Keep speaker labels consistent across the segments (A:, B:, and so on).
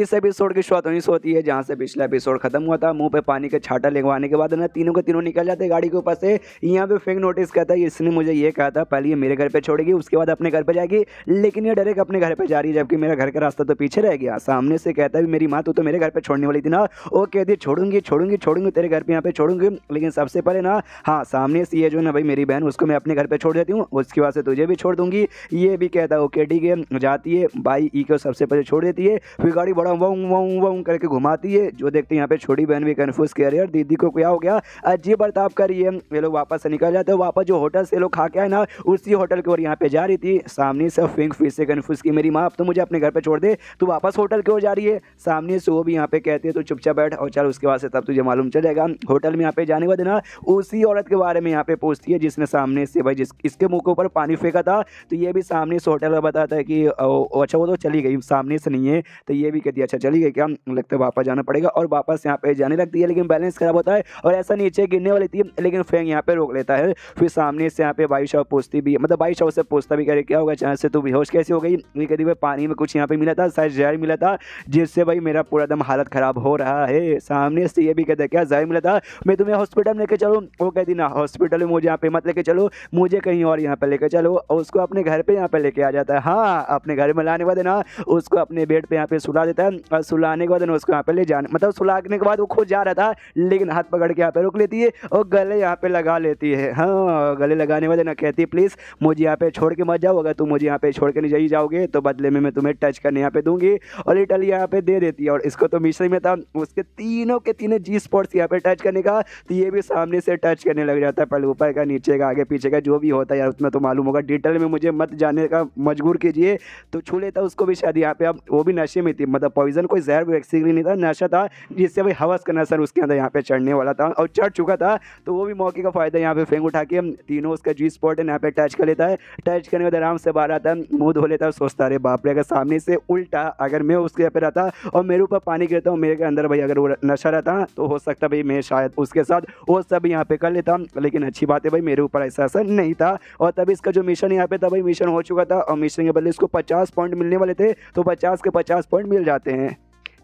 A: इस एपिसोड की शुरुआत वहीं से होती है जहाँ से पिछला एपिसोड खत्म हुआ था। मुंह पे पानी का छाता लगवाने के बाद ना तीनों के तीनों निकल जाते हैं गाड़ी के ऊपर से। यहाँ पे फेंक नोटिस कहता है इसने मुझे ये कहा था पहले ये मेरे घर पे छोड़ेगी उसके बाद अपने घर पे जाएगी, लेकिन ये डायरेक्ट अपने घर पे जा रही है जबकि मेरा घर का रास्ता तो पीछे रह गया। सामने से कहता है मेरी माँ तो मेरे घर पे छोड़ने वाली थी ना, वो कहती छोड़ूंगी छोड़ूंगी छोड़ूंगी तेरे घर पे यहाँ पे छोड़ूंगी, लेकिन सबसे पहले ना हाँ सामने से ये जो ना भाई मेरी बहन उसको मैं अपने घर पे छोड़ देती हूँ, उसके बाद से तुझे भी छोड़ दूंगी। ये भी कहता है ओके ठीक है, जाती है बाई ई को सबसे पहले छोड़ देती है, फिर गाड़ी बड़ा वों वों वों करके घुमाती है। जो देखते हैं यहाँ पे छोटी बहन भी कन्फ्यूज कर रही है दीदी को क्या हो गया, अजीब बर्ताव कर रही है। ये लोग वापस से निकल जाते हैं, वापस जो होटल से लोग खा के आए ना उसी होटल की ओर यहाँ पे जा रही थी। सामने से फिंक फिर से कन्फ्यूज की मेरी माँ अब तो मुझे अपने घर पे छोड़ दे, तू वापस होटल की ओर जा रही है। सामने से वो भी यहाँ पे कहती है तो चुपचाप बैठ और चल, उसके बाद से तब तुझे मालूम चलेगा। होटल में यहाँ पे जाने के बाद ना उसी औरत के बारे में यहाँ पे पूछती है जिसने सामने से भाई इसके मुंह के ऊपर पानी फेंका था। तो ये भी सामने से होटल में बताता है कि अच्छा वो तो चली गई, सामने से नहीं है। तो ये भी कहती है अच्छा चली गई क्या, लगता है वापस जाना पड़ेगा, और वापस यहाँ पे जाने लगती है लेकिन बैलेंस खराब होता है और ऐसा नीचे गिरने वाली थी लेकिन फेंक यहाँ पे रोक लेता है। फिर सामने से यहाँ पे बाईशाह पूछती भी, मतलब बाईशाह से पूछता भी करे क्या होगा चाहे से तू बेहोश कैसे हो गई। ये कहती भाई पानी में कुछ यहाँ पे मिला था, शायद जहर मिला था जिससे भाई मेरा पूरा दम हालत खराब हो रहा है। सामने से ये भी कहता है क्या जहर मिला था, मैं तुम्हें हॉस्पिटल में लेके चलूँ। वो कहती ना हॉस्पिटल में मुझे यहाँ पे मत लेके चलो, मुझे कहीं और यहाँ पे लेके चलो, और उसको अपने घर पे यहाँ पे लेके आ जाता है। हाँ अपने घर में लाने के बाद ना उसको अपने बेड पे यहाँ पे सुला देता है, और सुलाने के बाद ना उसको यहाँ पे ले जाने मतलब सुलाने के बाद वो खुद जा रहा था लेकिन हाथ पकड़ के यहाँ पे रोक लेती है और गले यहाँ पे लगा लेती है। हाँ गले लगाने वाले ना कहती है प्लीज़ मुझे यहाँ पे छोड़ के मत जाओ, अगर तुम मुझे यहाँ पे छोड़ के नहीं जाओगे तो बदले में मैं तुम्हें टच करने यहाँ पे दूंगी, और इटली यहाँ पे दे देती है। और इसको तो मिश्री में था उसके तीनों के तीनों जी स्पॉट्स यहाँ पे टच करने का, तो ये भी सामने से टच करने लग जाता है, पहले ऊपर का नीचे का आगे पीछे का जो भी होता है यार उसमें तो मालूम होगा, डिटेल में मुझे मत जाने का मजबूर कीजिए। तो छू लेता उसको भी शायद यहाँ पे, अब वो भी नशे में थी, मतलब पॉइजन कोई जहर बेसिकली नहीं था, नशा था जिससे भाई हवस का नशा उसके अंदर यहाँ पे चढ़ने वाला था और चढ़ चुका था। तो वो भी मौके का फायदा यहाँ पे फेंक उठा के तीनों उसका जी स्पॉट है यहाँ पे टच कर लेता है। टच करने के बाद आराम से बाहर आता है, मुंह धो लेता है, सोचता अरे बाप रे अगर सामने से उल्टा अगर मैं उसके यहाँ पे रहता और मेरे ऊपर पानी गिरता हूँ मेरे के अंदर भाई अगर वो नशा रहता तो हो सकता भाई मैं शायद उसके साथ वो सब यहाँ पे कर लेता, लेकिन अच्छी बात है भाई मेरे ऊपर ऐसा असर नहीं था। और तभी इसका जो मिशन यहाँ पे था भाई मिशन हो चुका था और मिशन के बदले इसको 50 पॉइंट मिलने वाले थे, तो 50 के 50 पॉइंट मिल जाते हैं।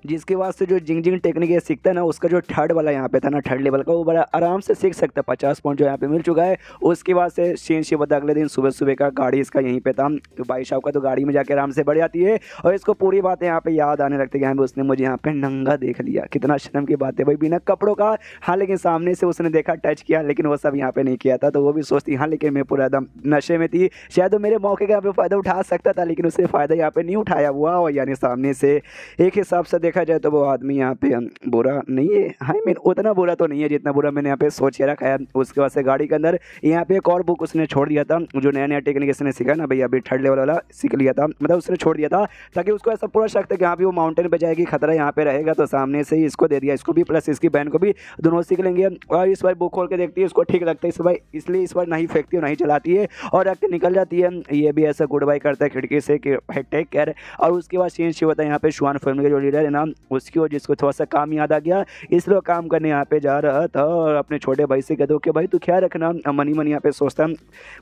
A: जिसके बाद से जो जिंग टेक्निक ये सीखता है ना उसका जो थर्ड वाला यहाँ पे था ना थर्ड लेवल का वो बड़ा आराम से सीख सकता है। 50 पॉइंट जो यहाँ पे मिल चुका है। उसके बाद से सीन शिव अगले दिन सुबह सुबह का गाड़ी इसका यहीं पे था, तो भाई साहब का तो गाड़ी में जाके आराम से बढ़ जाती है और इसको पूरी बातें यहाँ पे याद आने लगती है कि उसने मुझे यहाँ पे नंगा देख लिया, कितना शर्म की बात है भाई बिना कपड़ों का। हाँ लेकिन सामने से उसने देखा टच किया लेकिन वो सब यहाँ पे नहीं किया था, तो वो भी सोचती हाँ लेकिन मैं पूरा एकदम नशे में थी, शायद वो मेरे मौके का यहाँ पे फ़ायदा उठा सकता था लेकिन उसने फ़ायदा यहाँ पे नहीं उठाया हुआ। और यानी सामने से एक हिसाब से देखा जाए तो वो आदमी यहाँ पे बुरा नहीं है, हाँ मैं उतना बुरा तो नहीं है जितना बुरा मैंने यहाँ पे सोच के रखा है। उसके बाद से गाड़ी के अंदर यहाँ पे एक और बुक उसने छोड़ दिया था, जो नया नया टेक्निक इसने सीखा ना भाई अभी थर्ड लेवल वाला सीख लिया था, मतलब उसने छोड़ दिया था ताकि उसको ऐसा पूरा शक था कि यहाँ पे वो माउंटेन पे जाएगी खतरा यहाँ पे रहेगा, तो सामने से ही इसको दे दिया, इसको भी प्लस इसकी बहन को भी, दोनों सीख लेंगे। और इस बार बुक खोल के देखती है इसको ठीक लगता है इस बार, इसलिए इस बार नहीं फेंकती नहीं चलाती है और रख के निकल जाती है। ये भी ऐसा गुड बाय करता है खिड़की से कि भाई टेक केयर। और उसके बाद सीन होता है यहाँ पे शुआन फैमिली का जो लीडर है ना उसकी और जिसको थोड़ा सा काम याद आ गया इसलिए काम करने यहाँ पे जा रहा था और अपने छोटे भाई से कह दो कि भाई तू ख्याल रखना। मनी मनी यहाँ पे सोचता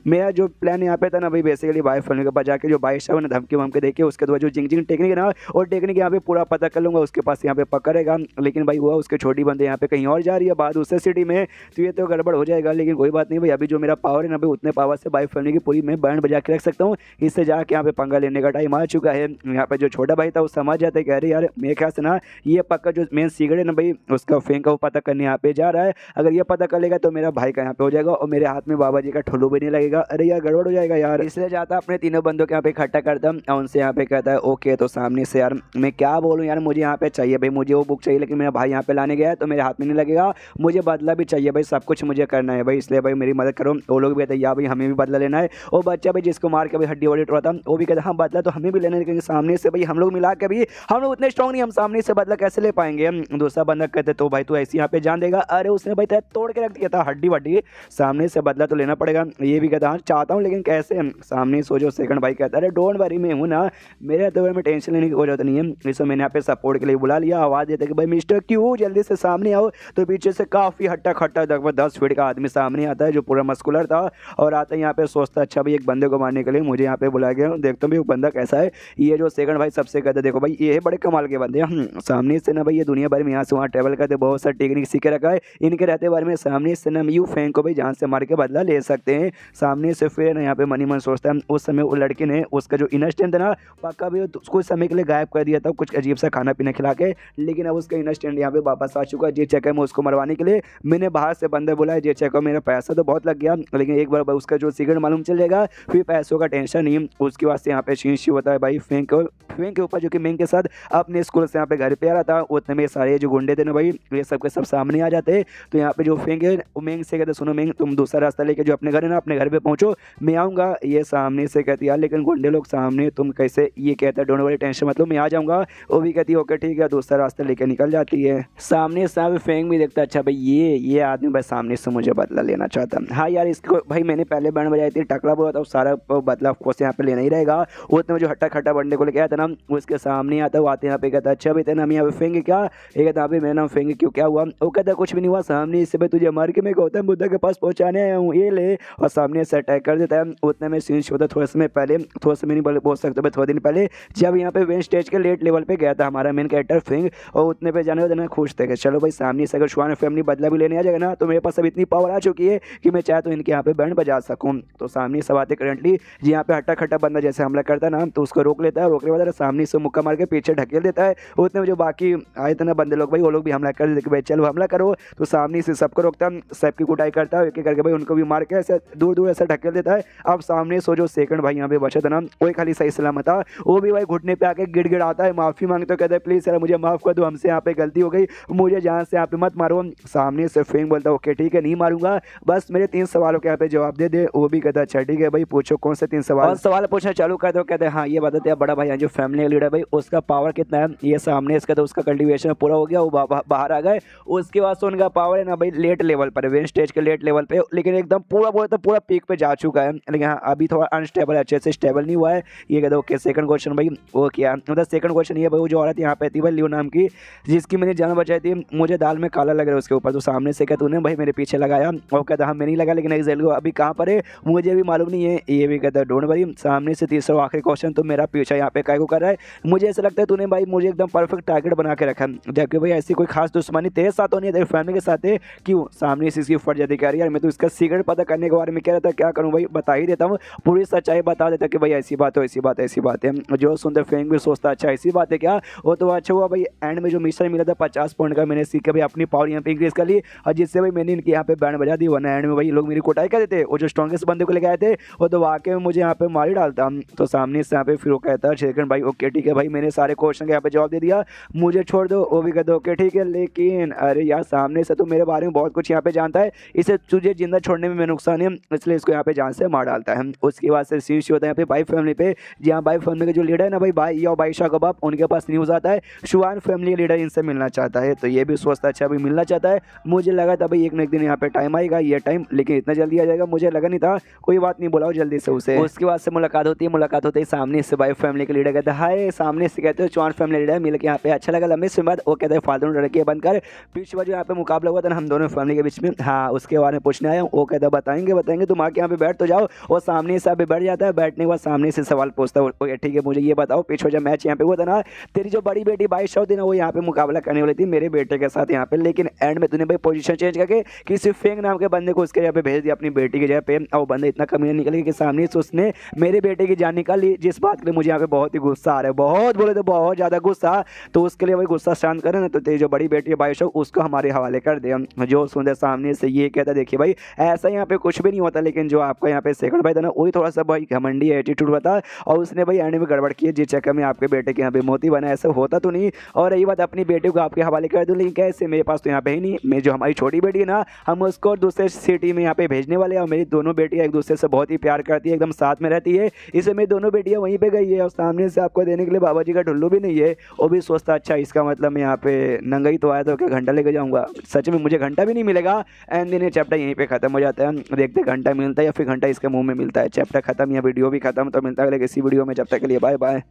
A: मेरा जो प्लान यहाँ पे था ना भाई बेसिकली भाई फैमिली के पास जाके जो भाई साहब ने धमकी वमके देके उसके बाद जो जिंग टेक्निक है ना और टेक्निक यहाँ पे पूरा पता कर लूँगा, उसके पास यहाँ पे पकड़ेगा। लेकिन भाई हुआ उसके छोटी बंदे यहाँ पे कहीं और जा रही है बाद दूसरे सिटी में, तो ये तो गड़बड़ हो जाएगा। लेकिन कोई बात नहीं भाई अभी जो मेरा पावर है ना भाई उतने पावर से भाई फैमिली की पूरी मैं बैंड बजा के रख सकता हूँ, इससे जाके यहाँ पे पंगा लेने का टाइम आ चुका है। यहाँ पे जो छोटा भाई था वो समझ जाता है कह रहे यार मेरे ख्याल से ना ये पक्का जो मेन सीक्रेट है ना भाई उसका फेंक का वो पता करने यहाँ पे जा रहा है, अगर ये पता कर लेगा तो मेरा भाई का यहाँ पे हो जाएगा और मेरे हाथ में बाबा जी का ठुल्लू भी नहीं लगेगा। अरे यार गड़बड़ हो जाएगा यार, इसलिए जाता अपने तीनों बंदों के यहाँ पे इकट्ठा करता और उनसे यहाँ पे कहता है ओके। तो सामने से यार मैं क्या बोलूँ यार मुझे यहाँ पे चाहिए भाई, मुझे वो बुक चाहिए लेकिन मेरा भाई यहाँ पे लाने गया है तो मेरे हाथ में नहीं लगेगा, मुझे बदला भी चाहिए भाई, सब कुछ मुझे करना है भाई, इसलिए भाई मेरी मदद करो। वो लोग भी कहते हैं यार भाई हमें भी बदला लेना है। वो बच्चा भाई जिसको मार के भाई हड्डी वड्डी टूटा था वो भी कहता हाँ बदला तो हमें भी लेना है, लेकिन सामने से भाई हम लोग मिला के भी हम लोग उतने स्ट्रॉन्ग नहीं, हम सामने से बदला कैसे ले पाएंगे। दूसरा बंदा कहते तो भाई तू ऐसी यहाँ पे जान देगा, अरे उसने भाई तोड़ के रख दिया था हड्डी वड्डी, सामने से बदला तो लेना पड़ेगा। ये भी कहता हाँ चाहता हूँ लेकिन कैसे, सामने सोचो। सेकंड भाई कहता अरे डोंट वरी मैं हूँ ना, मेरे तो में टेंशन लेने की जरूरत नहीं है, इसको मैंने यहाँ पे सपोर्ट के लिए बुला लिया। आवाज़ देते कि भाई मिस्टर क्यों जल्दी से सामने आओ, तो पीछे से काफ़ी हट्टा खट्टा लगभग 10 फीट का आदमी सामने आता है जो पूरा मस्कुलर था और आता है यहाँ पे सोचता अच्छा भाई एक बंदे को मारने के लिए मुझे यहाँ पे बुलाया गया, देखता हूँ भाई वो बंदा कैसा है। ये जो सेकंड भाई सबसे कहता देखो भाई ये बड़े कमाल के बंदे, सामने से ना भाई ये दुनिया भर में यहाँ से वहाँ ट्रैवल करते, बहुत सारी टेक्निक सीख के रखा है इनके रहते बारे में। सामने से ना यू फैंग को भाई जान से मार के बदला ले सकते हैं। सामने से फिर ना यहाँ पे मनी मन सोचता है उस समय वो लड़के ने उसका जो इनर स्ट्रेंथ है ना पक्का भी कुछ समय के लिए गायब कर दिया था, कुछ अजीब सा खाना पीना खिला के, लेकिन अब उसका इनर स्ट्रेंथ यहाँ पे वापस आ चुका है जे चेक में उसको मरवाने के लिए। मैंने बाहर से बंदे बोला है जे चेक मेरा पैसा तो बहुत लग गया, लेकिन एक बार उसका जो सीक्रेट मालूम चल जाएगा फिर पैसों का टेंशन नहीं। उसके वास्ते यहाँ पे शीश होता है भाई फैंग के ऊपर, जो कि मेंग के साथ अपने स्कूल से यहाँ पे घर पे आ रहा था। उतने में सारे जो गुंडे थे ना भाई ये सब के सब सामने आ जाते। तो यहाँ पे जो फैंग है वो मेंग से कहते सुनो मेंग तुम दूसरा रास्ता लेके जो अपने घर है ना अपने घर पे पहुंचो, मैं आऊँगा। ये सामने से कहती यार लेकिन गुंडे लोग सामने तुम कैसे, ये कहता है डोंट वरी टेंशन मतलब मैं आ जाऊँगा। वो भी कहती है ओके ठीक है, दूसरा रास्ता लेके निकल जाती है। सामने से यहाँ फैंग भी देखता अच्छा भाई ये आदमी भाई सामने से मुझे बदला लेना चाहता। हाँ यार इसको भाई मैंने पहले बैंड बजाई थी, टकला बोला था सारा बदला ऑफकोर्स यहाँ पे लेना ही रहेगा। उतने में जो हट्टा खट्टा बंडे को लेके आया था ना उसके सामने आता वो आते यहाँ पे कहता अच्छा भाई तेरा नाम यहाँ पे फैंग क्या, ये कहता अभी मेरा नाम फैंग क्यों क्या हुआ, वो कहता कुछ भी नहीं हुआ, सामने इससे भाई तुझे मार के मैं गौतम बुद्ध के पास पहुंचाने आया हूँ ये ले, और सामने से अटैक कर देता है। उतने में सीन होता थोड़ा समय पहले, थोड़ा समय नहीं बोल सकते भाई थोड़ा दिन पहले, जब यहाँ पे वेन स्टेज के लेट लेवल पे गया था हमारा मेन कैरेक्टर फैंग, और उतने पे जाने देना खुश थे कि चलो भाई सामने से अगर शुआन फैमिली बदला भी लेने आ जाएगा ना तो मेरे पास अब इतनी पावर आ चुकी है कि मैं चाहे तो इनके यहाँ पे बैंड बजा सकूँ। तो सामने सब आते करेंटली यहाँ पे हट्टा खट्टा बंदा जैसे हमला करता है ना तो उसको रोक लेता है, रोकने के बाद सामने से मुक्का मार के पीछे ढकेल देता है। उतने में जो बाकी आए थे ना बंदे लोग भाई वो लोग भी हमला कर देते कि भाई चलो हमला करो। तो सामने से सबको रोकता है, सबकी कुटाई करता है एक एक करके भाई उनको भी मार के ऐसे दूर दूर ऐसा ढकेल देता है। अब सामने सो जो सेकंड भाई यहाँ पे बचा था ना वही खाली सही सलामत था, वो भी भाई घुटने पे आके गिड़गिड़ाता है, माफी मांगता है, कहता है प्लीज यार मुझे माफ कर दो, हमसे यहाँ पे गलती हो गई, मुझे जहाँ से यहाँ पे मत मारो। सामने से फैंग बोलता है ओके ठीक है नहीं मारूंगा, बस मेरे 3 सवालों के यहाँ पे जवाब दे दे। वो भी कहता है अच्छा ठीक है भाई पूछो कौन से 3 सवाल, और सवाल पूछना चालू कर दो। कहते हैं हाँ ये बताते हैं बड़ा भाई जो फैमिली लीडर भाई उसका पावर कितना है, ये सामने इसका तो उसका कल्टीवेशन पूरा हो गया, वो बाहर आ गए। उसके बाद से उनका पावर है ना भाई लेट लेवल पर, वेन स्टेज के लेट लेवल पे, लेकिन एकदम पूरा बोले तो पूरा पीक पे जा चुका है, लेकिन हाँ अभी थोड़ा अनस्टेबल अच्छे से स्टेबल नहीं हुआ है। ये कहते ओके सेकंड क्वेश्चन भाई वो क्या मतलब सेकंड क्वेश्चन ये भाई वो जो औरत यहाँ पे थी भाई लियो नाम की जिसकी मैंने जान बचाई थी, मुझे दाल में काला लग रहा है उसके ऊपर। तो सामने से कहते तूने भाई मेरे पीछे लगाया, और कहता हाँ मैं नहीं लगा लेकिन एग्जैक्टली अभी कहाँ पर है मुझे भी मालूम नहीं है। ये भी कहता है डोंट वरी। सामने से तीसरा आखिरी क्वेश्चन तो मेरा पीछा यहाँ पे काय को कर रहा है, मुझे ऐसा लगता है तूने भाई मुझे एकदम परफेक्ट टारगेट बना के रखा है, जबकि भाई ऐसी कोई खास दुश्मनी तेरे साथ होनी है तेरे फैमिली के साथ है क्यों। सामने से इसकी फट जाती कह रही यार मैं तो इसका सीक्रेट पता करने के बारे में कह रहा था, क्या करूँ भाई बता ही देता हूँ, पूरी सच्चाई बता देता कि भाई ऐसी बात हो ऐसी बात ऐसी बात है। जो सुनते फैंग भी सोचता अच्छा ऐसी बात है क्या, वो तो अच्छा हुआ भाई एंड में जो मिशन मिला था 50 पॉइंट का मैंने सीख के भाई अपनी पावर यहाँ पे इंक्रीज कर ली, और जिससे भाई मैंने इनके यहाँ पे बैंड बजा दी, वरना एंड में भाई लोग मेरी कोटाई कर देते, वो जो स्ट्रॉन्गेस्ट बंदे को लेके आए थे वो तो वाकई में मुझे यहाँ पे मार ही डालता। तो सामने से यहाँ पे फिर वो कहता है सेकंड भाई ओके ठीक है भाई मैंने सारे क्वेश्चन के यहाँ पे जवाब दे दिया, मुझे छोड़ दो। वो भी कहते ओके ठीक है, लेकिन अरे यार सामने से तो मेरे बारे में बहुत कुछ यहाँ पे जानता है, इसे तुझे जिंदा छोड़ने में नुकसान है इसलिए इसको यहाँ पे जान से मार डालता है। उसके बाद से सीन होता है यहाँ पे बाई फैमिली पे, जहाँ बाई फैमिली के जो लीडर है ना भाई भाई या बाई शाह कबाब, उनके पास न्यूज़ आता है शुआन फैमिली लीडर इनसे मिलना चाहता है। तो ये भी सोचता अच्छा भाई मिलना चाहता है, मुझे लगा था भाई एक न एक दिन यहाँ पे टाइम आएगा ये टाइम, लेकिन इतना जल्दी आ जाएगा मुझे लगा नहीं था। कोई बात नहीं बुलाओ जल्दी से उसे। उसके बाद से मुलाकात होती है सामने से बाई फैमिली के लीडर कहते हैं हाय, सामने से कहते हो शुआन फैमिली लीडर मिल के यहाँ पे अच्छा लगा लंबे समय बाद। वो कहते हैं फालतू लड़के बंद कर, पीछे जो यहाँ पे मुकाबला हुआ था ना हम दोनों फैमिली के बीच में, हाँ उसके बारे में पूछने आया हूँ। वो कहता है बताएंगे तुम आके यहाँ पे बैठ तो जाओ। और सामने से बैठ जाता है, बैठने के बाद सामने से सवाल पूछता है ठीक है मुझे ये बताओ पीछे जब मैच यहाँ पे हुआ था ना तेरी जो बड़ी बेटी बाई शाह थी ना वो यहाँ पे मुकाबला करने वाली थी मेरे बेटे के साथ यहाँ पे, लेकिन एंड में तूने भाई पोजीशन चेंज करके किसी फैंग नाम के बंदे को उसके यहाँ पे भेज दिया अपनी बेटी की जगह पे, और वो बंदा इतना कमीना निकल गया कि सामने से उसने मेरे बेटे की जान निकाली, जिस बात के लिए मुझे यहाँ पे बहुत ही गुस्सा आ रहा है, बहुत बोले तो बहुत ज़्यादा गुस्सा। तो उसके लिए भाई गुस्सा शांत करे ना तो तेरी जो बड़ी बेटी है बाई शाह उसको हमारे हवाले कर दे। जो सुनते सामने से ये कहता देखिए भाई ऐसा यहाँ पे कुछ भी नहीं होता, लेकिन जो आपका यहाँ पे सेकंड भाई था ना वही थोड़ा सा भाई घमंडी एटीट्यूड बता, और उसने भाई एंड में गड़बड़ की है जिस चक्कर में आपके बेटे के यहाँ पे मोती बना, ऐसा होता तो नहीं। और रही बात अपनी बेटी को आपके हवाले कर दूँ, लेकिन कैसे मेरे पास तो यहाँ पे ही नहीं, मैं जो हमारी छोटी बेटी है ना हम उसको दूसरे सिटी में यहाँ पे भेजने वाले हैं, और मेरी दोनों बेटियाँ एक दूसरे से बहुत ही प्यार करती है, एकदम साथ में रहती है, इसलिए मेरी दोनों बेटियाँ वहीं पे गई है, और सामने से आपको देने के लिए बाबा जी का ढुल्लू भी नहीं है। वो भी सोचता अच्छा इसका मतलब मैं यहाँ पे नंगा ही तो आया तो क्या घंटा लेके जाऊँगा, सच में मुझे घंटा भी नहीं मिलेगा। एंड दिन ये चैप्टर यहीं पे खत्म हो जाता है, देखते घंटा मिलता है या फिर घंटा इसके मुँह में मिलता है। चैप्टर खत्म या वीडियो भी खत्म, तो मिलता है किसी वीडियो में, जब तक के लिए बाय बाय।